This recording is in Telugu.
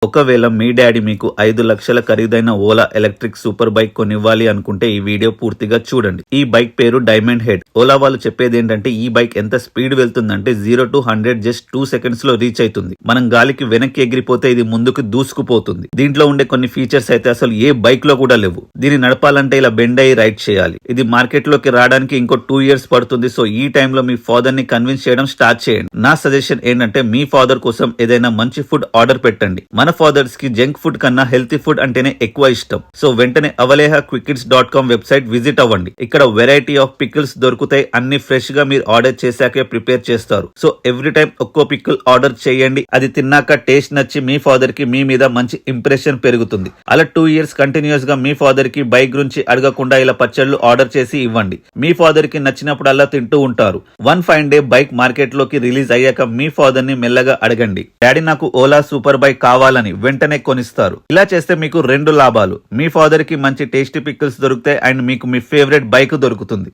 ఒకవేళ మీ డాడీ మీకు 5 లక్షల ఖరీదైన ఓలా ఎలక్ట్రిక్ సూపర్ బైక్ కొనివ్వాలి అనుకుంటే ఈ వీడియో పూర్తిగా చూడండి. ఈ బైక్ పేరు డైమండ్ హెడ్. ఓలా వాళ్ళు చెప్పేది ఏంటంటే ఈ బైక్ ఎంత స్పీడ్ వెళ్తుందంటే 0 to 100 జస్ట్ 2 seconds లో రీచ్ అవుతుంది. మనం గాలికి వెనక్కి ఎగిరిపోతే ఇది ముందుకు దూసుకుపోతుంది. దీంట్లో ఉండే కొన్ని ఫీచర్స్ అయితే అసలు ఏ బైక్ లో కూడా లేవు. దీన్ని నడపాలంటే ఇలా బెండ్ అయ్యి రైడ్ చేయాలి. ఇది మార్కెట్ లోకి రావడానికి ఇంకో 2 years పడుతుంది. సో ఈ టైంలో మీ ఫాదర్ ని కన్విన్స్ చేయడం స్టార్ట్ చేయండి. నా సజెషన్ ఏంటంటే మీ ఫాదర్ కోసం ఏదైనా మంచి ఫుడ్ ఆర్డర్ పెట్టండి. మన ఫాదర్స్ కి జంక్ ఫుడ్ కన్నా హెల్తీ ఫుడ్ అంటేనే ఎక్కువ ఇష్టం. సో వెంటనే avaleha.com వెబ్సైట్ విజిట్ అవ్వండి. ఇక్కడ వెరైటీ ఆఫ్ పికిల్స్ దొరుకుతాయి. అన్ని ఫ్రెష్ గా మీరు ఆర్డర్ చేశాకే ప్రిపేర్ చేస్తారు. సో ఎవ్రీ టైం ఒక్కో పికిల్ ఆర్డర్ చేయండి. అది తిన్నాక టేస్ట్ నచ్చి మీ ఫాదర్ కి మీ మీద మంచి ఇంప్రెషన్ పెరుగుతుంది. అలా 2 years కంటిన్యూస్ గా మీ ఫాదర్ కి బైక్ గురించి అడగకుండా ఇలా పచ్చళ్ళు ఆర్డర్ చేసి ఇవ్వండి. మీ ఫాదర్ కి నచ్చినప్పుడు అలా తింటూ ఉంటారు. One fine day bike market లోకి రిలీజ్ అయ్యాక మీ ఫాదర్ ని మెల్లగా అడగండి, డాడీ నాకు ఓలా సూపర్ బైక్ కావాలని. వెంటనే కొనిస్తారు. ఇలా చేస్తే మీకు 2 లాభాలు. మీ ఫాదర్ కి మంచి టేస్టీ పికిల్స్ దొరుకుతాయి అండ్ మీకు మీ ఫేవరెట్ బైక్ దొరుకుతుంది.